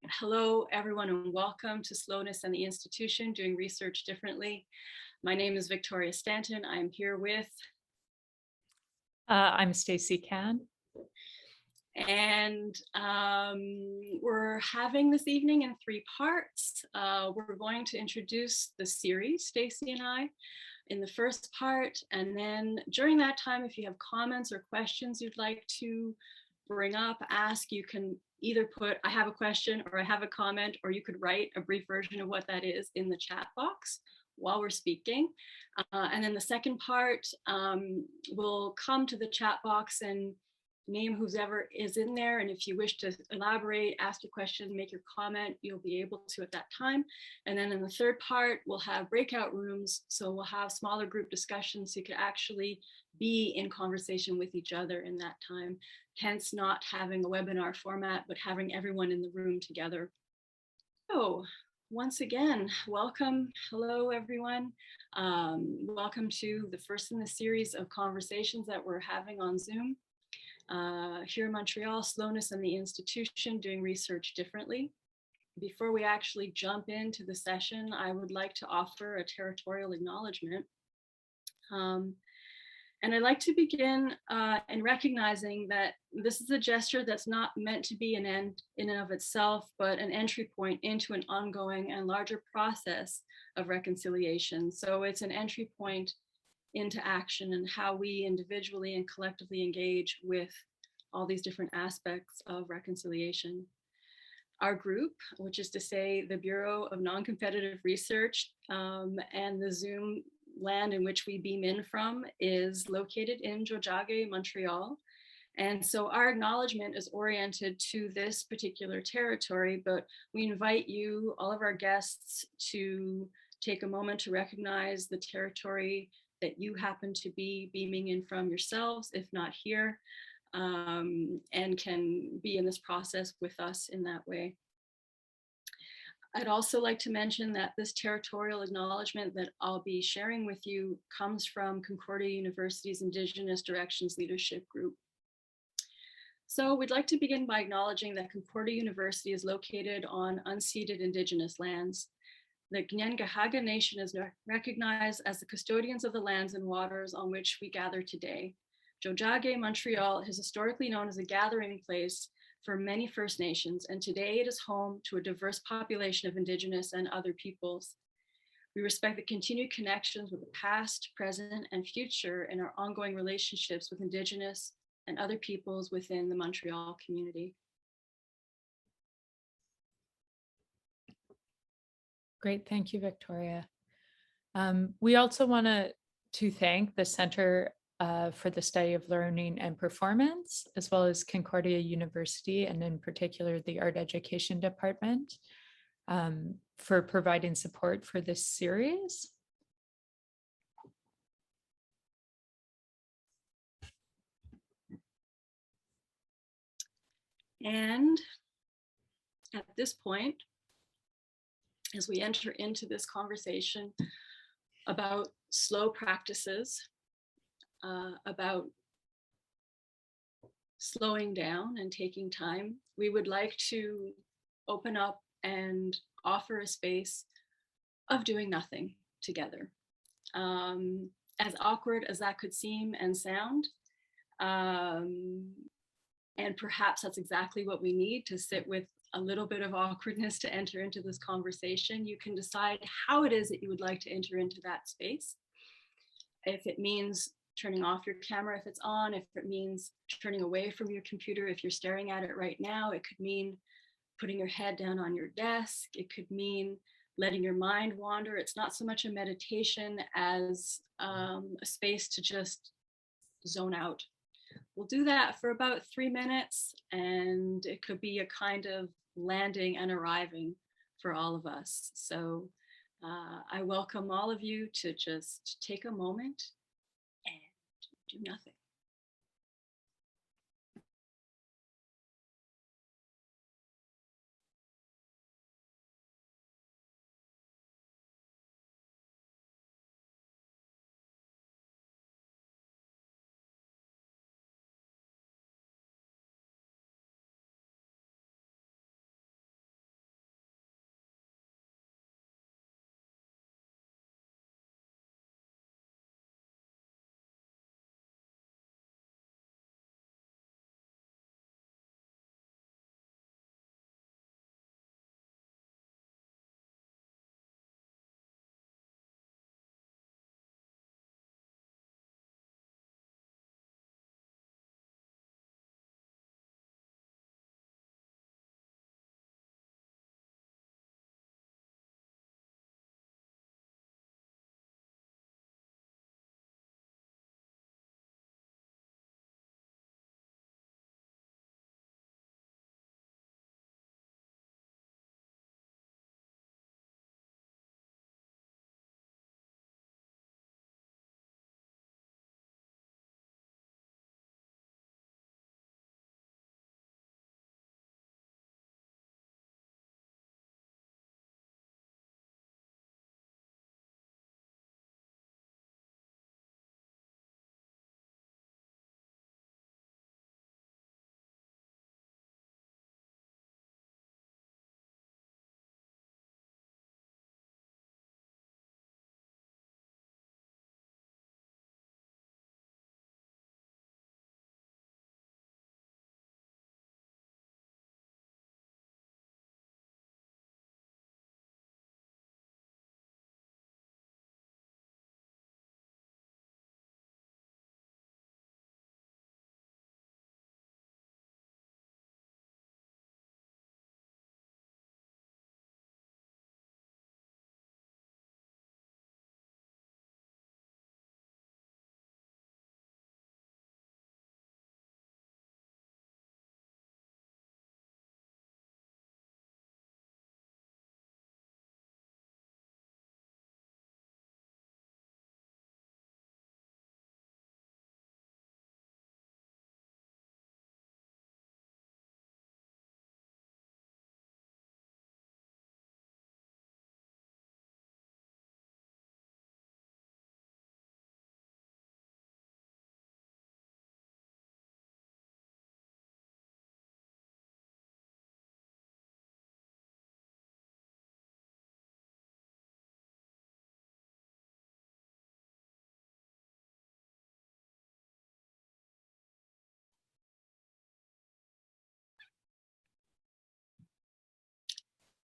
Hello, everyone, and welcome to Slowness and the Institution, Doing Research Differently. My name is Victoria Stanton. I'm here with... I'm Stacey Cann. And we're having this evening in 3 parts. We're going to introduce the series, Stacey and I, in the first part. And then during that time, if you have comments or questions you'd like to bring up, ask, you can either put, I have a question or I have a comment, or you could write a brief version of what that is in the chat box while we're speaking. And then the second part, we'll come to the chat box and name whoever is in there. And if you wish to elaborate, ask your question, make your comment, you'll be able to at that time. And then in the third part, we'll have breakout rooms. So we'll have smaller group discussions so you can actually be in conversation with each other in that time. Hence not having a webinar format, but having everyone in the room together. So once again, welcome. Hello, everyone. Welcome to the first in the series of conversations that we're having on Zoom. Here in Montreal, Slowness and the Institution, Doing Research Differently. Before we actually jump into the session, I would like to offer a territorial acknowledgement. And I'd like to begin in recognizing that this is a gesture that's not meant to be an end in and of itself, but an entry point into an ongoing and larger process of reconciliation. So it's an entry point into action and how we individually and collectively engage with all these different aspects of reconciliation. Our group, which is to say the Bureau of Noncompetitive Research and the Zoom land in which we beam in from, is located in Tiohtià:ke, Montreal. And so our acknowledgement is oriented to this particular territory, but we invite you, all of our guests, to take a moment to recognize the territory that you happen to be beaming in from yourselves, if not here, and can be in this process with us in that way. I'd also like to mention that this territorial acknowledgement that I'll be sharing with you comes from Concordia University's Indigenous Directions Leadership Group. So we'd like to begin by acknowledging that Concordia University is located on unceded Indigenous lands. The Kanien'kehá:ka Nation is recognized as the custodians of the lands and waters on which we gather today. Tiohtià:ke, Montreal, is historically known as a gathering place for many First Nations, and today it is home to a diverse population of Indigenous and other peoples. We respect the continued connections with the past, present, and future in our ongoing relationships with Indigenous and other peoples within the Montreal community. Great, thank you, Victoria. We also want to thank the Center for the Study of Learning and Performance, as well as Concordia University, and in particular the Art Education Department, for providing support for this series. And at this point, as we enter into this conversation about slow practices, about slowing down and taking time, we would like to open up and offer a space of doing nothing together. As awkward as that could seem and sound, and perhaps that's exactly what we need to sit with a little bit of awkwardness to enter into this conversation. You can decide how it is that you would like to enter into that space. If it means turning off your camera if it's on, if it means turning away from your computer if you're staring at it right now, it could mean putting your head down on your desk, it could mean letting your mind wander. It's not so much a meditation as a space to just zone out. We'll do that for about 3 minutes, and it could be a kind of landing and arriving for all of us. So I welcome all of you to just take a moment and do nothing.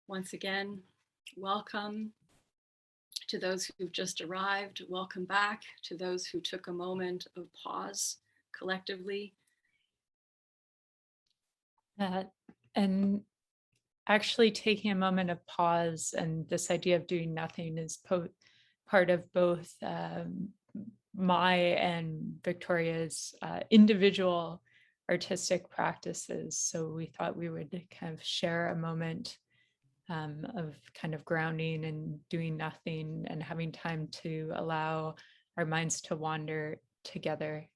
Once again, welcome to those who've just arrived. Welcome back to those who took a moment of pause collectively. And actually taking a moment of pause and this idea of doing nothing is part of both my and Victoria's individual artistic practices. So we thought we would kind of share a moment of kind of grounding and doing nothing and having time to allow our minds to wander together.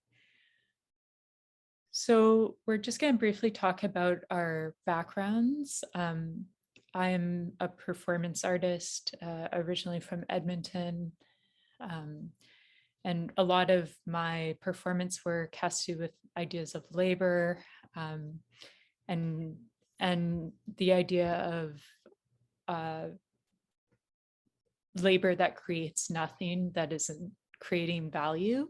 So we're just going to briefly talk about our backgrounds. I am a performance artist, originally from Edmonton. And a lot of my performance work has to do with ideas of labor and the idea of labor that creates nothing, that isn't creating value.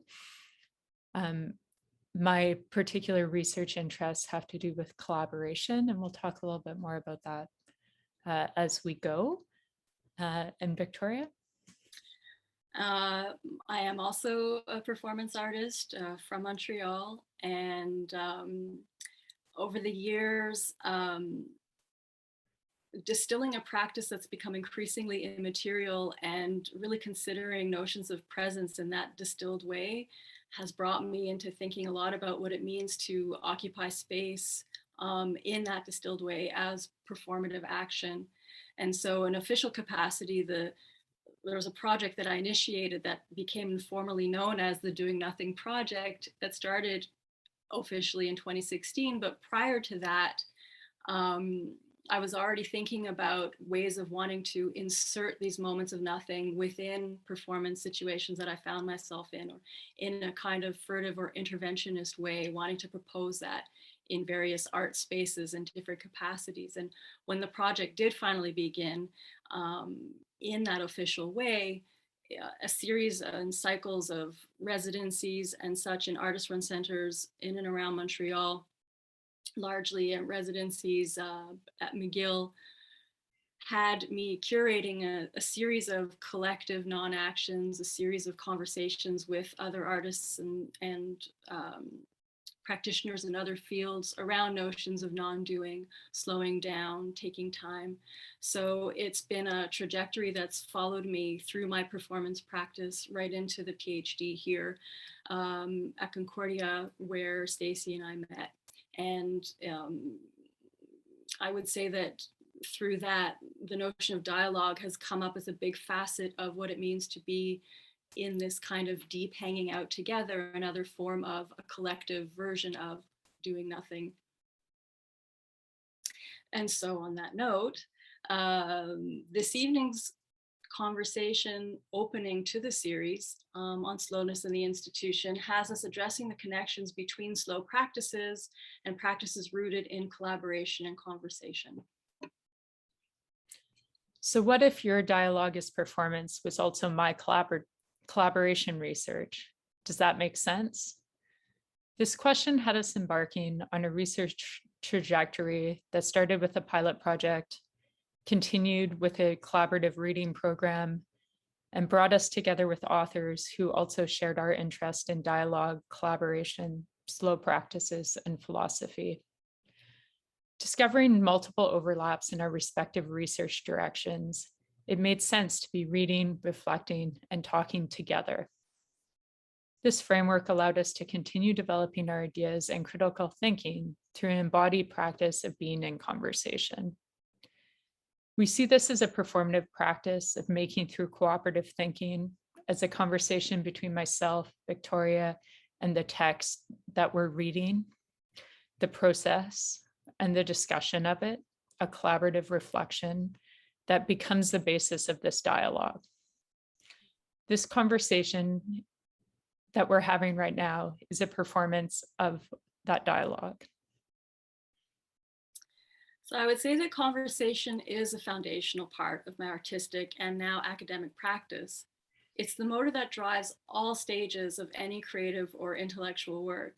My particular research interests have to do with collaboration, and we'll talk a little bit more about that as we go. And Victoria? I am also a performance artist from Montreal, and over the years, distilling a practice that's become increasingly immaterial and really considering notions of presence in that distilled way has brought me into thinking a lot about what it means to occupy space in that distilled way as performative action. And so in official capacity, there was a project that I initiated that became informally known as the Doing Nothing Project that started officially in 2016. But prior to that, I was already thinking about ways of wanting to insert these moments of nothing within performance situations that I found myself in, or in a kind of furtive or interventionist way, wanting to propose that in various art spaces in different capacities. And when the project did finally begin in that official way, a series and cycles of residencies and such in artist-run centers in and around Montreal, largely at residencies at McGill, had me curating a series of collective non-actions, a series of conversations with other artists and practitioners in other fields around notions of non-doing, slowing down, taking time. So it's been a trajectory that's followed me through my performance practice right into the PhD here at Concordia, where Stacey and I met. And I would say that through that, the notion of dialogue has come up as a big facet of what it means to be in this kind of deep hanging out together, another form of a collective version of doing nothing. And so on that note, this evening's conversation opening to the series on slowness in the institution has us addressing the connections between slow practices and practices rooted in collaboration and conversation. So what if your dialogue is performance was also my collaboration research? Does that make sense? This question had us embarking on a research trajectory that started with a pilot project, continued with a collaborative reading program, and brought us together with authors who also shared our interest in dialogue, collaboration, slow practices, and philosophy. Discovering multiple overlaps in our respective research directions, it made sense to be reading, reflecting, and talking together. This framework allowed us to continue developing our ideas and critical thinking through an embodied practice of being in conversation. We see this as a performative practice of making through cooperative thinking, as a conversation between myself, Victoria, and the text that we're reading, the process, and the discussion of it, a collaborative reflection that becomes the basis of this dialogue. This conversation that we're having right now is a performance of that dialogue. So I would say that conversation is a foundational part of my artistic and now academic practice. It's the motor that drives all stages of any creative or intellectual work.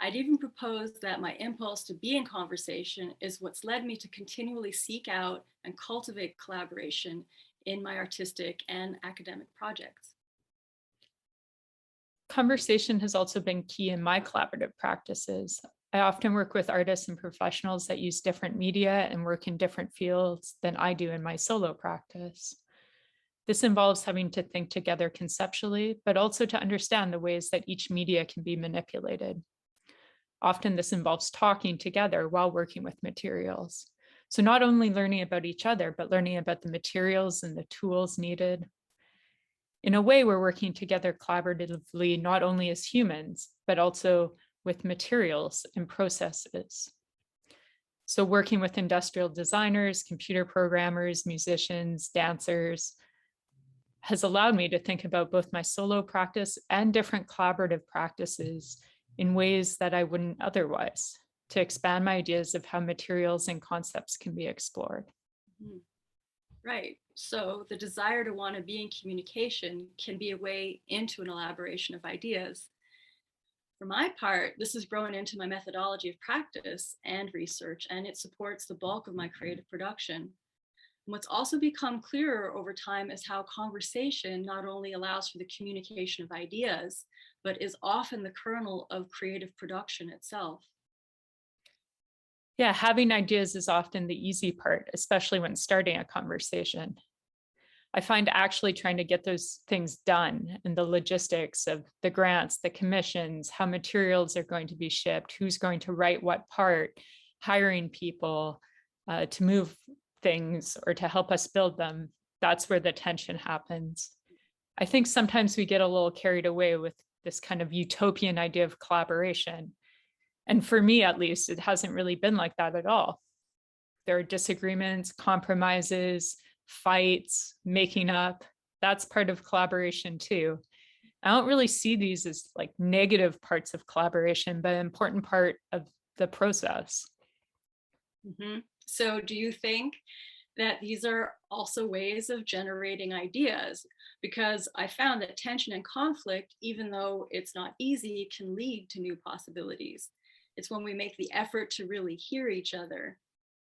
I'd even propose that my impulse to be in conversation is what's led me to continually seek out and cultivate collaboration in my artistic and academic projects. Conversation has also been key in my collaborative practices. I often work with artists and professionals that use different media and work in different fields than I do in my solo practice. This involves having to think together conceptually, but also to understand the ways that each media can be manipulated. Often this involves talking together while working with materials. So not only learning about each other, but learning about the materials and the tools needed. In a way, we're working together collaboratively, not only as humans, but also with materials and processes. So working with industrial designers, computer programmers, musicians, dancers, has allowed me to think about both my solo practice and different collaborative practices in ways that I wouldn't otherwise, to expand my ideas of how materials and concepts can be explored. Right. So the desire to want to be in communication can be a way into an elaboration of ideas. For my part, this has grown into my methodology of practice and research, and it supports the bulk of my creative production. And what's also become clearer over time is how conversation not only allows for the communication of ideas, but is often the kernel of creative production itself. Yeah, having ideas is often the easy part, especially when starting a conversation. I find actually trying to get those things done and the logistics of the grants, the commissions, how materials are going to be shipped, who's going to write what part, hiring people to move things or to help us build them. That's where the tension happens. I think sometimes we get a little carried away with this kind of utopian idea of collaboration. And for me, at least, it hasn't really been like that at all. There are disagreements, compromises, fights, making up. That's part of collaboration too. I don't really see these as like negative parts of collaboration, but an important part of the process. So do you think that these are also ways of generating ideas? Because I found that tension and conflict, even though it's not easy, can lead to new possibilities. It's when we make the effort to really hear each other.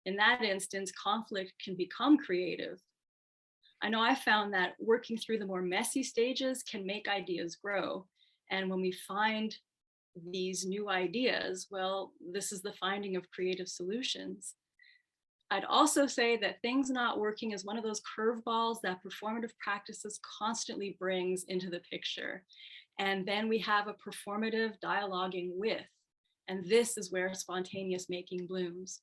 In that instance, conflict can become creative. I know I found that working through the more messy stages can make ideas grow. And when we find these new ideas, well, this is the finding of creative solutions. I'd also say that things not working is one of those curveballs that performative practices constantly brings into the picture. And then we have a performative dialoguing with, and this is where spontaneous making blooms.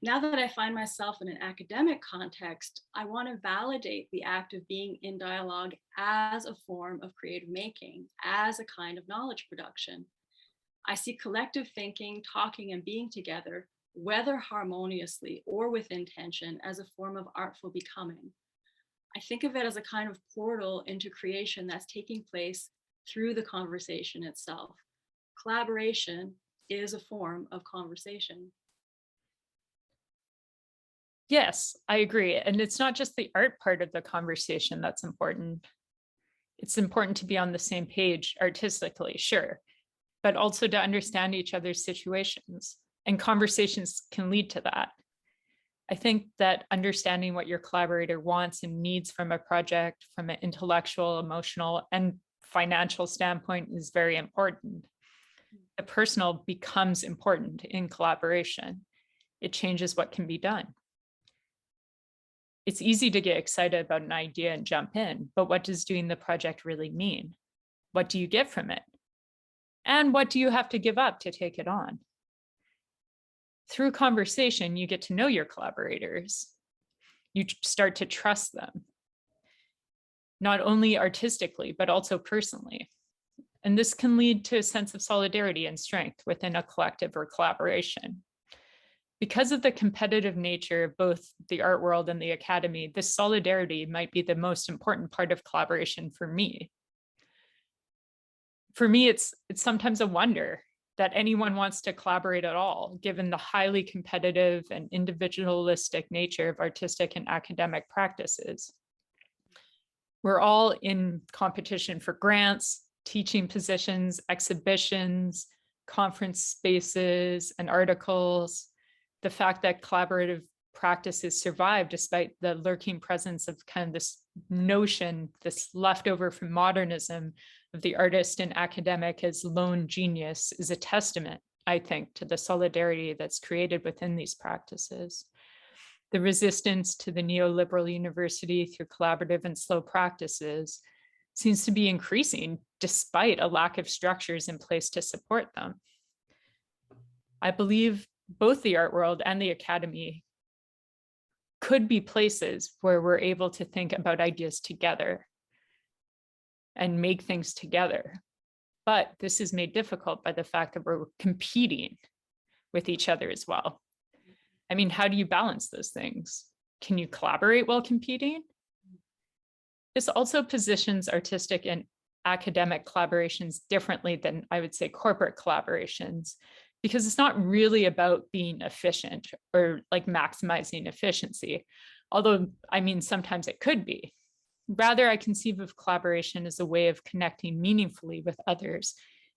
Now that I find myself in an academic context, I want to validate the act of being in dialogue as a form of creative making, as a kind of knowledge production. I see collective thinking, talking, and being together, whether harmoniously or with intention, as a form of artful becoming. I think of it as a kind of portal into creation that's taking place through the conversation itself. Collaboration is a form of conversation. Yes, I agree. And it's not just the art part of the conversation that's important. It's important to be on the same page artistically, sure, but also to understand each other's situations. And conversations can lead to that. I think that understanding what your collaborator wants and needs from a project, from an intellectual, emotional, and financial standpoint is very important. The personal becomes important in collaboration. It changes what can be done. It's easy to get excited about an idea and jump in, but what does doing the project really mean? What do you get from it? And what do you have to give up to take it on? Through conversation, you get to know your collaborators. You start to trust them, not only artistically, but also personally. And this can lead to a sense of solidarity and strength within a collective or collaboration. Because of the competitive nature of both the art world and the academy, this solidarity might be the most important part of collaboration for me. For me, it's sometimes a wonder that anyone wants to collaborate at all, given the highly competitive and individualistic nature of artistic and academic practices. We're all in competition for grants, teaching positions, exhibitions, conference spaces and articles, the fact that collaborative practices survive despite the lurking presence of kind of this notion, this leftover from modernism of the artist and academic as lone genius, is a testament, I think, to the solidarity that's created within these practices. The resistance to the neoliberal university through collaborative and slow practices seems to be increasing despite a lack of structures in place to support them. I believe both the art world and the academy could be places where we're able to think about ideas together and make things together. But this is made difficult by the fact that we're competing with each other as well. I mean, how do you balance those things? Can you collaborate while competing? This also positions artistic and academic collaborations differently than, I would say, corporate collaborations, because it's not really about being efficient or like maximizing efficiency. Although, I mean, sometimes it could be. Rather, I conceive of collaboration as a way of connecting meaningfully with others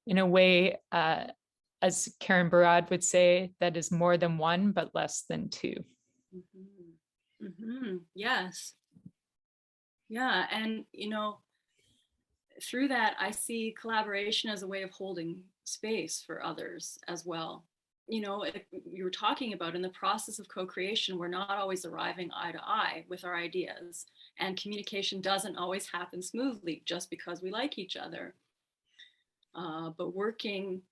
in a way, as Karen Barad would say, that is more than one, but less than two. Mm-hmm. Mm-hmm. Yes. Yeah, and through that, I see collaboration as a way of holding space for others as well. You were talking about in the process of co-creation, we're not always arriving eye to eye with our ideas, and communication doesn't always happen smoothly just because we like each other. But working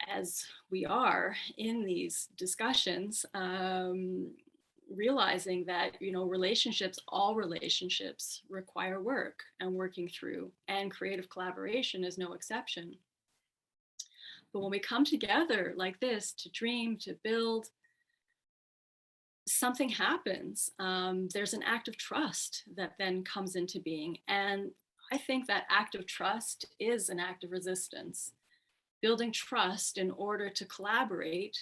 as we are in these discussions, realizing that all relationships require work and working through, and creative collaboration is no exception. But when we come together like this to dream, to build, something happens. There's an act of trust that then comes into being, and I think that act of trust is an act of resistance. Building trust in order to collaborate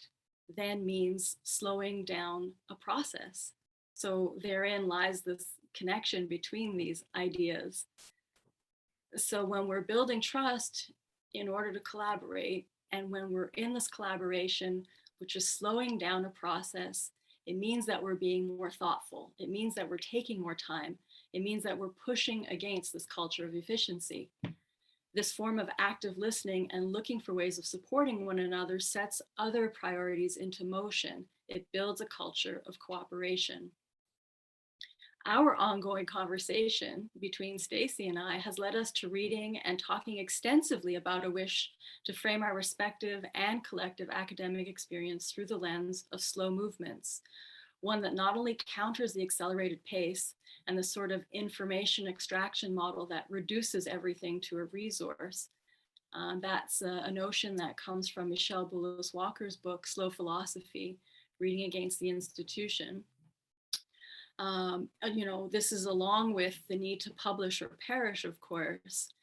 then means slowing down a process. So therein lies this connection between these ideas. So when we're building trust in order to collaborate, and when we're in this collaboration, which is slowing down a process, it means that we're being more thoughtful. It means that we're taking more time. It means that we're pushing against this culture of efficiency. This form of active listening and looking for ways of supporting one another sets other priorities into motion. It builds a culture of cooperation. Our ongoing conversation between Stacey and I has led us to reading and talking extensively about a wish to frame our respective and collective academic experience through the lens of slow movements, one that not only counters the accelerated pace and the sort of information extraction model that reduces everything to a resource. That's a notion that comes from Michelle Boulos-Walker's book, Slow Philosophy, Reading Against the Institution. This is along with the need to publish or perish, of course.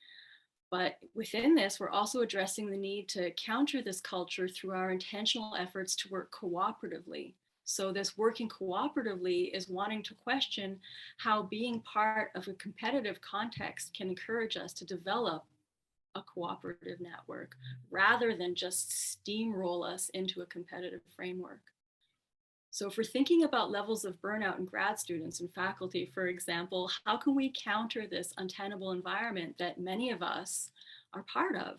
But within this, we're also addressing the need to counter this culture through our intentional efforts to work cooperatively. So this working cooperatively is wanting to question how being part of a competitive context can encourage us to develop a cooperative network rather than just steamroll us into a competitive framework. So if we're thinking about levels of burnout in grad students and faculty, for example, how can we counter this untenable environment that many of us are part of?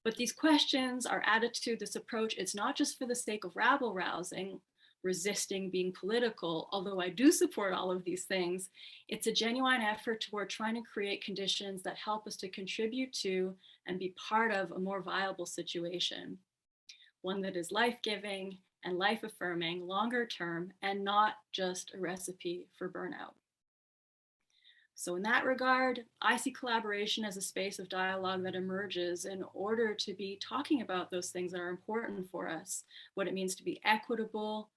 But these questions, our attitude, this approach, it's not just for the sake of rabble rousing, resisting being political, although I do support all of these things. It's a genuine effort toward trying to create conditions that help us to contribute to and be part of a more viable situation, one that is life-giving and life-affirming, longer term, and not just a recipe for burnout. So in that regard, I see collaboration as a space of dialogue that emerges in order to be talking about those things that are important for us, what it means to be equitable,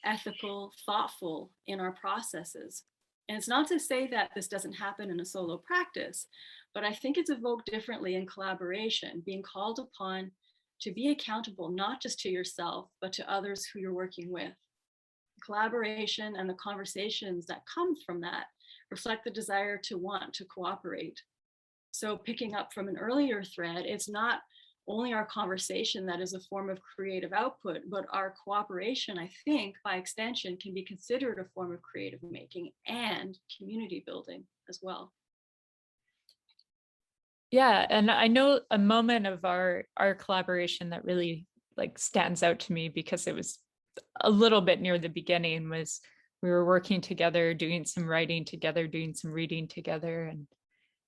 ethical, thoughtful in our processes. And it's not to say that this doesn't happen in a solo practice, but I think it's evoked differently in collaboration, being called upon to be accountable, not just to yourself, but to others who you're working with. Collaboration and the conversations that come from that reflect the desire to want to cooperate. So picking up from an earlier thread, it's not only our conversation that is a form of creative output, but our cooperation, I think, by extension, can be considered a form of creative making and community building as well. Yeah, and I know a moment of our collaboration that really like stands out to me because it was a little bit near the beginning, was we were working together, doing some writing together, doing some reading together, and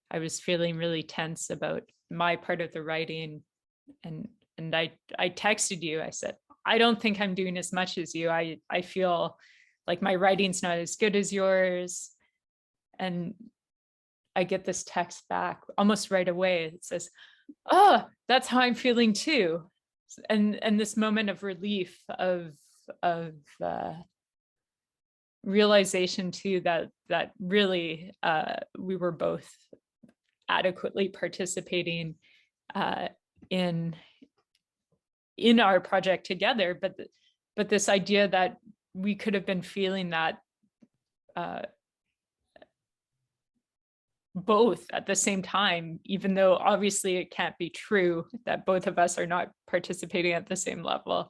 I was feeling really tense about my part of the writing, and I texted you. I said, I don't think I'm doing as much as you. I feel like my writing's not as good as yours. And I get this text back almost right away. It says, oh, that's how I'm feeling too. And this moment of relief, of realization too, that really we were both adequately participating in our project together, but this idea that we could have been feeling that both at the same time, even though obviously it can't be true that both of us are not participating at the same level.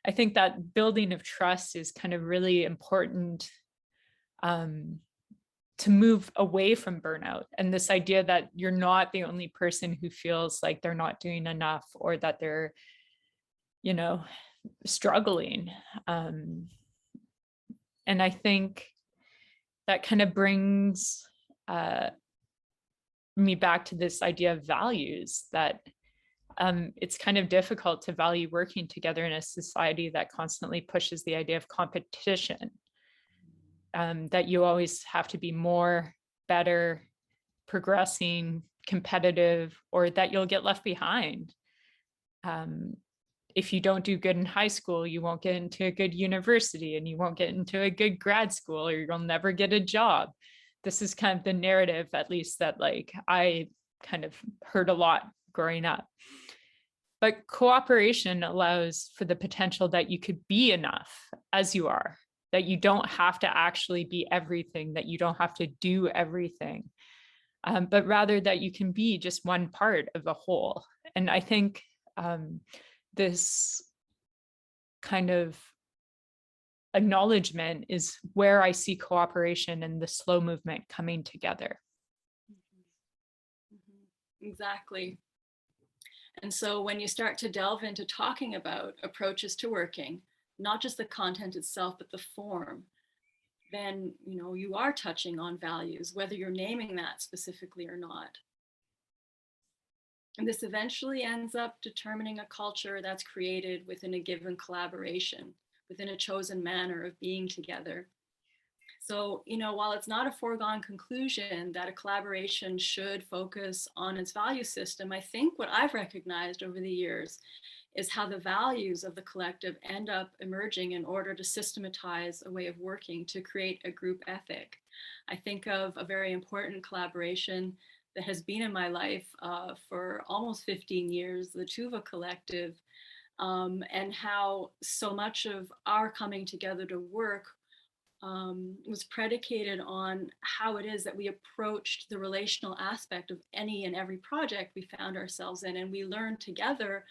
I think that building of trust is kind of really important to move away from burnout, and this idea that you're not the only person who feels like they're not doing enough, or that they're, you know, struggling. And I think that kind of brings me back to this idea of values, that it's kind of difficult to value working together in a society that constantly pushes the idea of competition, that you always have to be more, better, progressing, competitive, or that you'll get left behind. If you don't do good in high school, you won't get into a good university, and you won't get into a good grad school, or you'll never get a job. This is kind of the narrative, at least, that like I kind of heard a lot growing up. But cooperation allows for the potential that you could be enough as you are, that you don't have to actually be everything, that you don't have to do everything, but rather that you can be just one part of a whole. And I think this kind of acknowledgement is where I see cooperation and the slow movement coming together. Exactly. And so when you start to delve into talking about approaches to working, not just the content itself, but the form, then you are touching on values, whether you're naming that specifically or not. And this eventually ends up determining a culture that's created within a given collaboration, within a chosen manner of being together. So, while it's not a foregone conclusion that a collaboration should focus on its value system, I think what I've recognized over the years is how the values of the collective end up emerging in order to systematize a way of working to create a group ethic. I think of a very important collaboration that has been in my life for almost 15 years, the Tuva Collective, and how so much of our coming together to work was predicated on how it is that we approached the relational aspect of any and every project we found ourselves in. And we learned together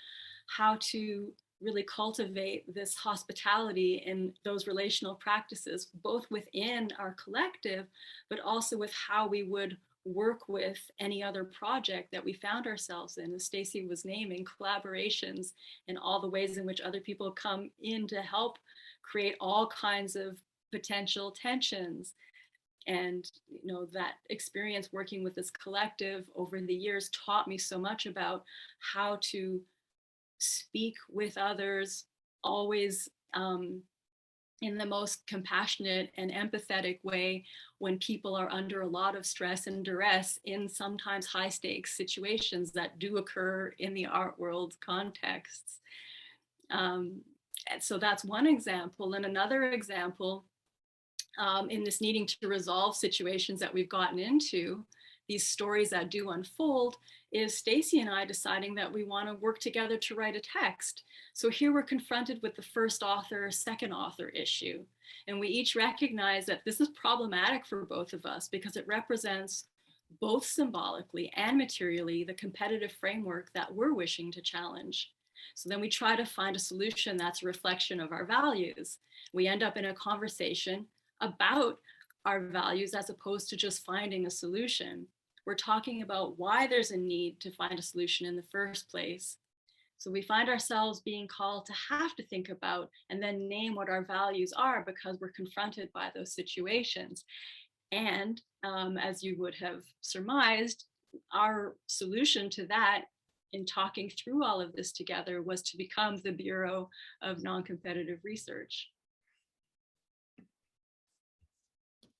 how to really cultivate this hospitality in those relational practices, both within our collective, but also with how we would work with any other project that we found ourselves in. As Stacey was naming, collaborations and all the ways in which other people come in to help create all kinds of potential tensions. And that experience working with this collective over the years taught me so much about how to speak with others, always in the most compassionate and empathetic way when people are under a lot of stress and duress in sometimes high stakes situations that do occur in the art world contexts. And so that's one example. And another example, in this needing to resolve situations that we've gotten into, these stories that do unfold, is Stacey and I deciding that we want to work together to write a text. So here we're confronted with the first author, second author issue. And we each recognize that this is problematic for both of us because it represents both symbolically and materially, the competitive framework that we're wishing to challenge. So then we try to find a solution that's a reflection of our values. We end up in a conversation about our values as opposed to just finding a solution. We're talking about why there's a need to find a solution in the first place. So we find ourselves being called to have to think about and then name what our values are because we're confronted by those situations. And as you would have surmised, our solution to that in talking through all of this together was to become the Bureau of Noncompetitive Research.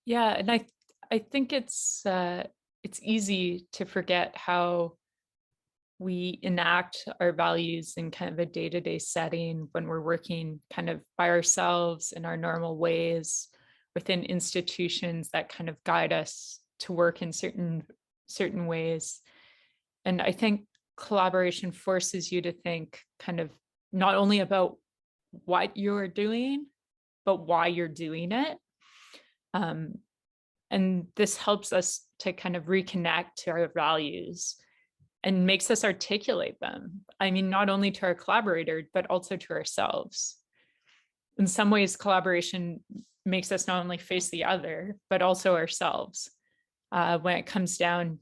Yeah, and I think it's easy to forget how we enact our values in kind of a day-to-day setting when we're working kind of by ourselves in our normal ways within institutions that kind of guide us to work in certain ways. And I think collaboration forces you to think kind of not only about what you're doing, but why you're doing it. And this helps us to kind of reconnect to our values and makes us articulate them. I mean, not only to our collaborator, but also to ourselves. In some ways, collaboration makes us not only face the other, but also ourselves when it comes down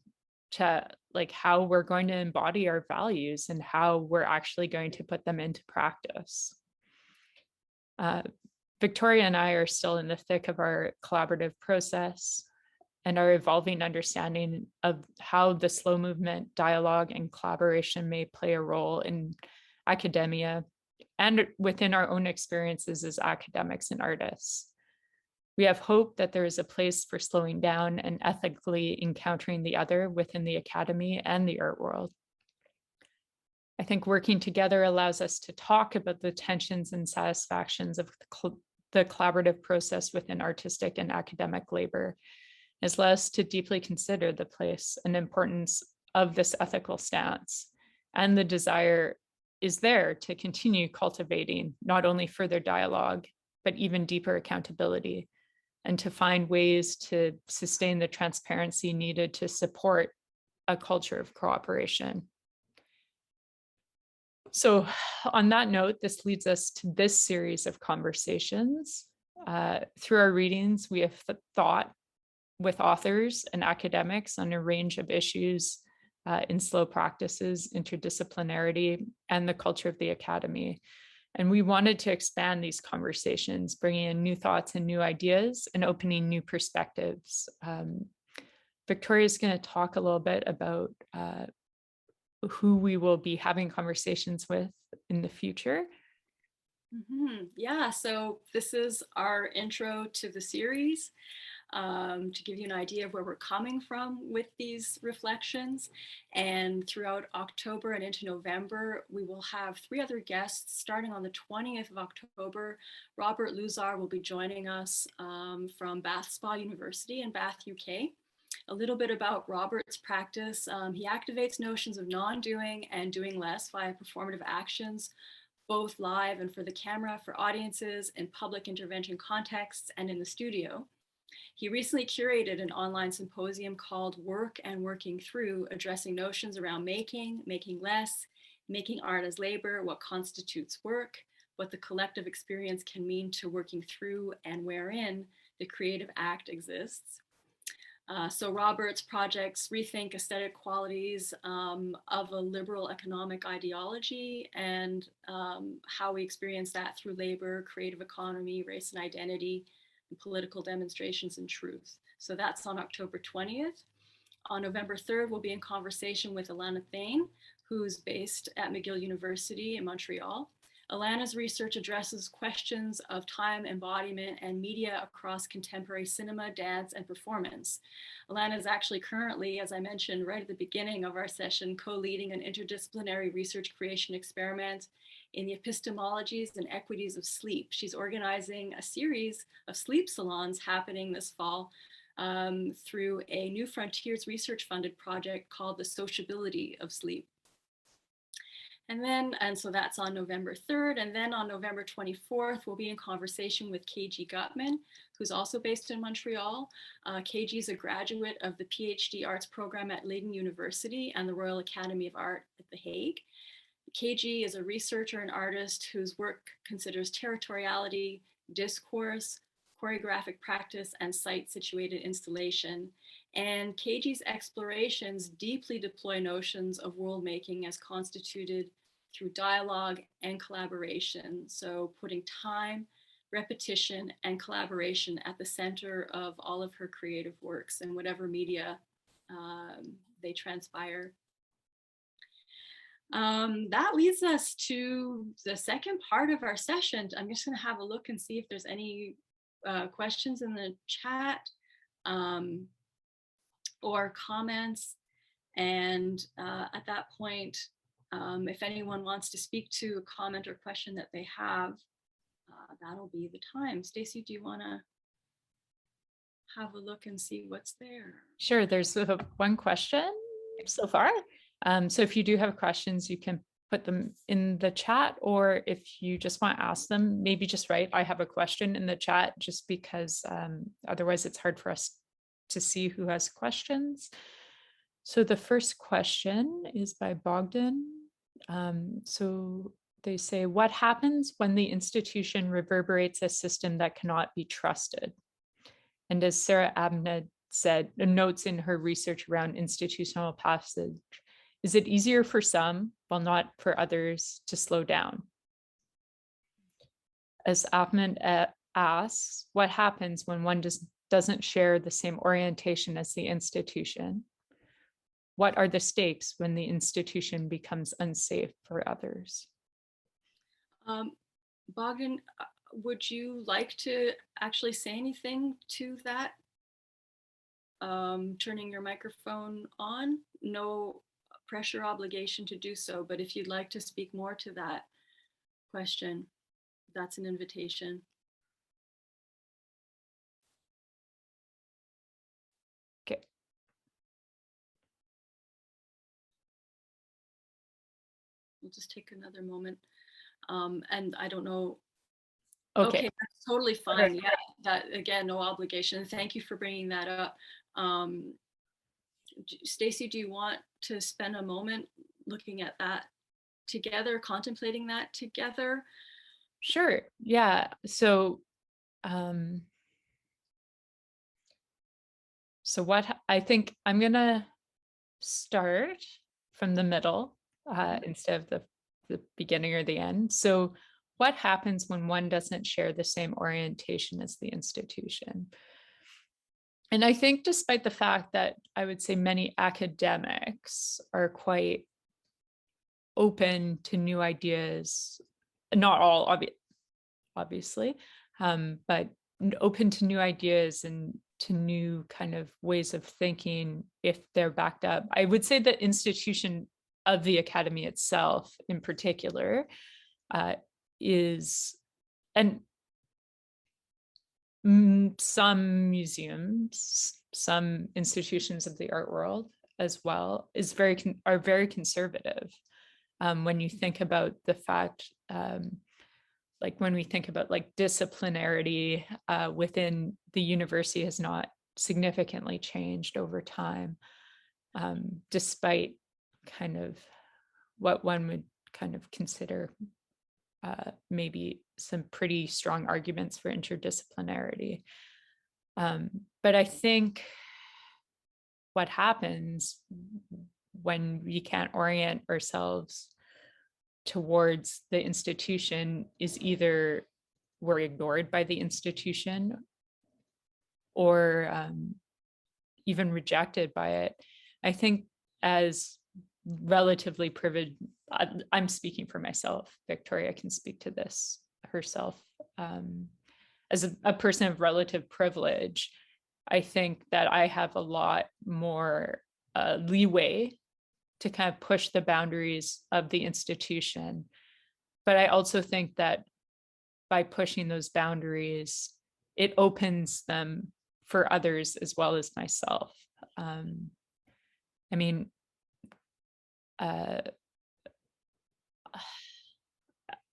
to like how we're going to embody our values and how we're actually going to put them into practice. Victoria and I are still in the thick of our collaborative process and our evolving understanding of how the slow movement, dialogue, and collaboration may play a role in academia and within our own experiences as academics and artists. We have hope that there is a place for slowing down and ethically encountering the other within the academy and the art world. I think working together allows us to talk about the tensions and satisfactions of the collaborative process within artistic and academic labor, as well as to deeply consider the place and importance of this ethical stance. And the desire is there to continue cultivating not only further dialogue, but even deeper accountability, and to find ways to sustain the transparency needed to support a culture of cooperation. So on that note, this leads us to this series of conversations. Through our readings, we have thought with authors and academics on a range of issues in slow practices, interdisciplinarity, and the culture of the academy. And we wanted to expand these conversations, bringing in new thoughts and new ideas and opening new perspectives. Victoria is going to talk a little bit about who we will be having conversations with in the future. Yeah, so this is our intro to the series. To give you an idea of where we're coming from with these reflections. And throughout October and into November, we will have 3 other guests. Starting on the 20th of October, Robert Luzar will be joining us from Bath Spa University in Bath, UK. A little bit about Robert's practice. He activates notions of non-doing and doing less via performative actions, both live and for the camera, for audiences, in public intervention contexts, and in the studio. He recently curated an online symposium called Work and Working Through, addressing notions around making less, making art as labor, what constitutes work, what the collective experience can mean to working through, and wherein the creative act exists. So Robert's projects rethink aesthetic qualities of a liberal economic ideology and how we experience that through labor, creative economy, race and identity, and political demonstrations and truth. So that's on October 20th. On November 3rd, we'll be in conversation with Alana Thane, who's based at McGill University in Montreal. Alana's research addresses questions of time, embodiment, and media across contemporary cinema, dance, and performance. Alana is actually currently, as I mentioned right at the beginning of our session, co-leading an interdisciplinary research creation experiment in the epistemologies and equities of sleep. She's organizing a series of sleep salons happening this fall through a New Frontiers research funded project called The Sociability of Sleep. And so that's on November 3rd. And then on November 24th, we'll be in conversation with KG Gutman, who's also based in Montreal. KG is a graduate of the PhD Arts program at Leiden University and the Royal Academy of Art at The Hague. KG is a researcher and artist whose work considers territoriality, discourse, choreographic practice, and site-situated installation. And KG's explorations deeply deploy notions of world making as constituted through dialogue and collaboration. So putting time, repetition, and collaboration at the center of all of her creative works in whatever media they transpire. That leads us to the second part of our session. I'm just going to have a look and see if there's any questions in the chat or comments. And at that point, if anyone wants to speak to a comment or question that they have, that'll be the time. Stacey, do you want to have a look and see what's there? Sure, there's one question so far. So if you do have questions, you can put them in the chat, or if you just want to ask them, maybe just write, I have a question in the chat, just because otherwise it's hard for us to see who has questions. So the first question is by Bogdan. So they say, what happens when the institution reverberates a system that cannot be trusted? And as Sarah Abnett said, notes in her research around institutional passage, is it easier for some, while not for others, to slow down? As Abnett asks, what happens when one doesn't share the same orientation as the institution? What are the stakes when the institution becomes unsafe for others? Bogdan, would you like to actually say anything to that? Turning your microphone on, no pressure obligation to do so, but if you'd like to speak more to that question, that's an invitation. Okay. We'll just take another moment. And I don't know. Okay, that's totally fine. Yeah, that again, no obligation. Thank you for bringing that up. Stacey, do you want to spend a moment looking at that together, contemplating that together? Sure. Yeah. So, what I think I'm gonna start from the middle instead of the beginning or the end. So, what happens when one doesn't share the same orientation as the institution? And I think, despite the fact that I would say many academics are quite open to new ideas, not all obviously, but open to new ideas and to new kind of ways of thinking if they're backed up. I would say the institution of the academy itself in particular is, and some museums, some institutions of the art world as well, are very conservative. When you think about the fact, like when we think about like disciplinarity within the university has not significantly changed over time, despite kind of what one would kind of consider maybe some pretty strong arguments for interdisciplinarity. But I think what happens when we can't orient ourselves towards the institution is either we're ignored by the institution or even rejected by it. I think as relatively privileged, I'm speaking for myself, Victoria can speak to this herself. As a person of relative privilege, I think that I have a lot more leeway to kind of push the boundaries of the institution. But I also think that by pushing those boundaries, it opens them for others as well as myself. I mean,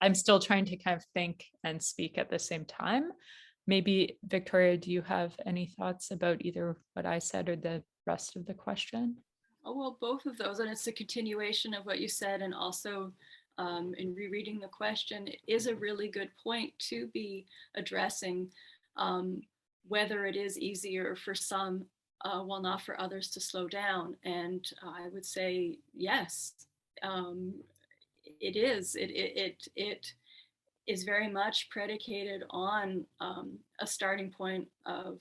I'm still trying to kind of think and speak at the same time. Maybe, Victoria, do you have any thoughts about either what I said or the rest of the question? Oh, well, both of those, and it's a continuation of what you said, and also in rereading the question, it is a really good point to be addressing whether it is easier for some while not for others to slow down. And I would say yes, it is. It is very much predicated on a starting point of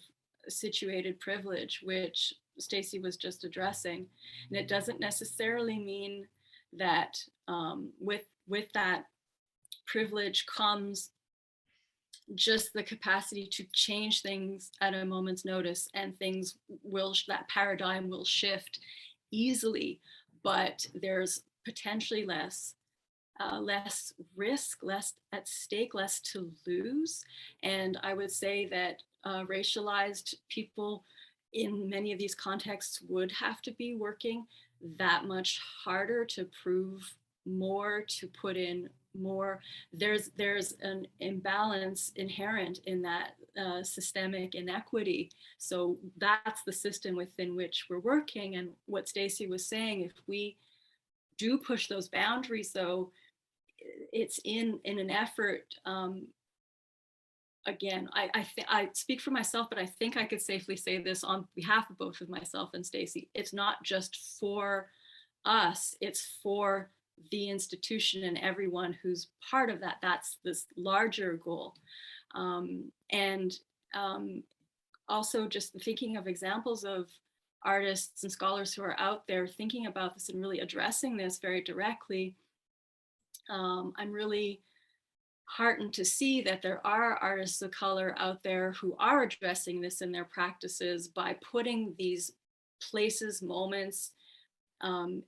situated privilege, which Stacey was just addressing. And it doesn't necessarily mean that with that privilege comes just the capacity to change things at a moment's notice, and things will, that paradigm will shift easily, but there's potentially less risk, less at stake, less to lose. And I would say that racialized people in many of these contexts would have to be working that much harder to prove more, to put in more. There's an imbalance inherent in that systemic inequity. So that's the system within which we're working. And what Stacey was saying, if we do push those boundaries, though, it's in an effort. Again, I speak for myself, but I think I could safely say this on behalf of both of myself and Stacey. It's not just for us, it's for the institution and everyone who's part of that. That's this larger goal. And also just thinking of examples of artists and scholars who are out there thinking about this and really addressing this very directly. I'm really heartened to see that there are artists of color out there who are addressing this in their practices by putting these places, moments,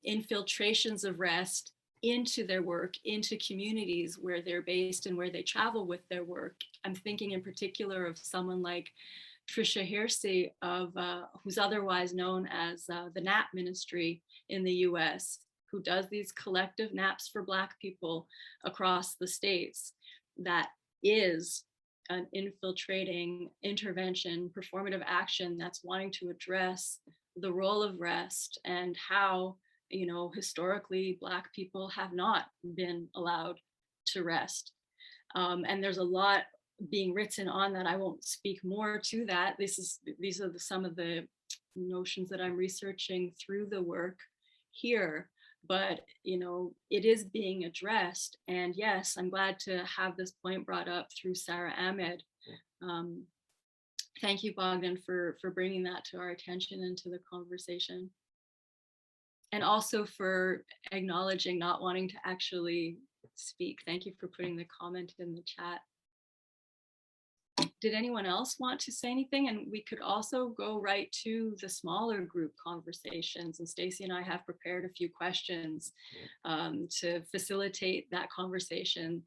infiltrations of rest into their work, into communities where they're based and where they travel with their work. I'm thinking in particular of someone like Trisha Hersey, who's otherwise known as the NAP Ministry in the US, who does these collective naps for Black people across the states. That is an infiltrating intervention, performative action that's wanting to address the role of rest and how, you know, historically Black people have not been allowed to rest. And there's a lot being written on that. I won't speak more to that. These are some of the notions that I'm researching through the work here. But, you know, it is being addressed. And yes, I'm glad to have this point brought up through Sarah Ahmed. Thank you, Bogdan, for bringing that to our attention and to the conversation. And also for acknowledging not wanting to actually speak. Thank you for putting the comment in the chat. Did anyone else want to say anything? And we could also go right to the smaller group conversations. And Stacey and I have prepared a few questions to facilitate that conversation